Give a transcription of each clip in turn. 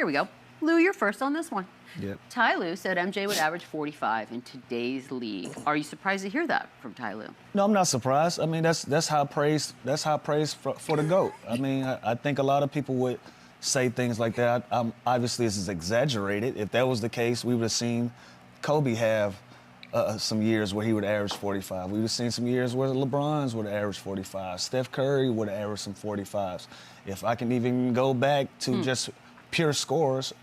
Here we go. Lou, you're first on this one. Yep. Ty Lue said MJ would average 45 in today's league. Are you surprised to hear that from Ty Lue? No, I'm not surprised. I mean, that's high praise. That's high praise for the GOAT. I mean, I think a lot of people would say things like that. Obviously, this is exaggerated. If that was the case, we would have seen Kobe have some years where he would average 45. We would have seen some years where LeBron's would have averaged 45. Steph Curry would have averaged some 45s. If I can even go back to just pure scores,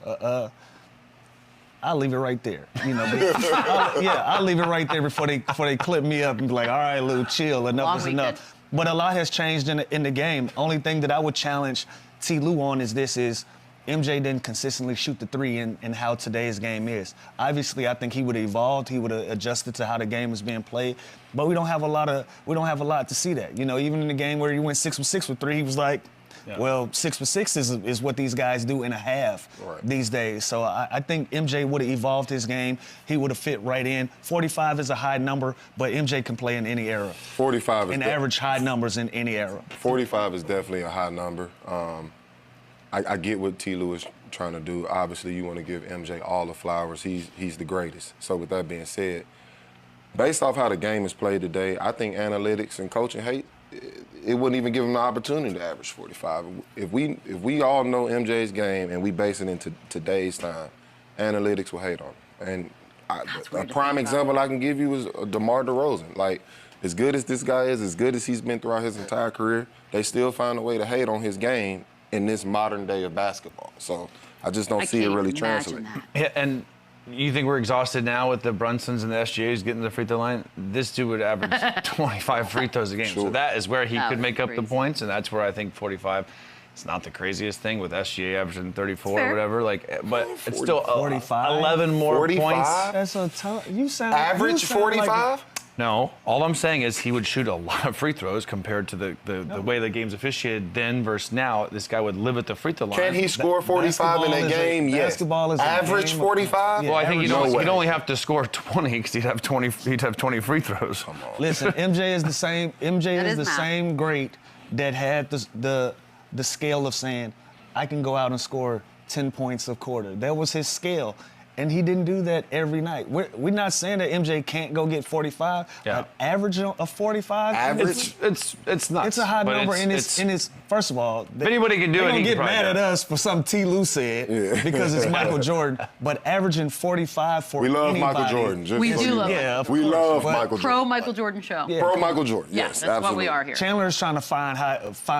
I'll leave it right there. You know, I'll leave it right there before they clip me up and be like, all right, Lou, chill, enough is enough. But a lot has changed in the game. Only thing that I would challenge T. Lue on is MJ didn't consistently shoot the three in how today's game is. Obviously, I think he would have evolved. He would have adjusted to how the game is being played. But we don't have a lot to see that. You know, even in the game where he went 6 for 6 with three, he was like, well, 6 for 6 is what these guys do in a half these days. So I think MJ would have evolved his game. He would have fit right in. 45 is a high number, but MJ can play in any era. 45 is and average high numbers in any era. 45 is definitely a high number. I get what T. Lue is trying to do. Obviously, you want to give MJ all the flowers. He's the greatest. So with that being said, based off how the game is played today, I think analytics and coaching hate, it wouldn't even give him the opportunity to average 45. If we all know MJ's game and we base it into today's time, analytics will hate on him. And a prime example I can give you is DeMar DeRozan. Like, as good as this guy is, as good as he's been throughout his entire career, they still find a way to hate on his game in this modern day of basketball. So I just don't see it really translating. Yeah, and you think we're exhausted now with the Brunsons and the SGAs getting the free throw line? This dude would average 25 free throws a game. Sure. So that is where he could make up the points, and that's where I think 45. It's not the craziest thing with SGA averaging 34 or whatever. But it's still 45. 11 more 45? points. That's a tough. You sound average 45. No, all I'm saying is he would shoot a lot of free throws compared to the way the game's officiated then versus now. This guy would live at the free throw line. Can he score 45 in a game? Yes. Basketball is average 45. Well, I think he'd only have to score 20 because he'd have 20 free throws. Come on. Listen, MJ is the same. MJ is the same great that had the scale of saying, I can go out and score 10 points a quarter. That was his scale. And he didn't do that every night. We're not saying that MJ can't go get 45. Yeah. But average of 45. Average. It's nuts. It's a high number, and it's first of all. If anybody can do it, he get can mad at us for something T. Lue said because it's Michael Jordan. But averaging 45 for we love anybody, Michael Jordan. We do love him. Yeah, we love Michael Jordan. Pro Michael Jordan show. Yeah. Pro Michael Jordan. Yeah, Yes, that's absolutely. what we are here. Chandler is trying to find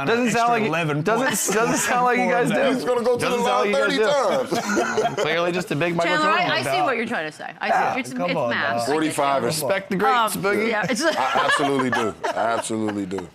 Doesn't sound like 11 points. doesn't sound like you guys do. He's gonna go to the line 30 times. Clearly, just a big Michael Chandler, Jordan. I see what you're trying to say. I see. It's math. 45 is Respect the greats, Boogie. Yeah, I absolutely do. I absolutely do.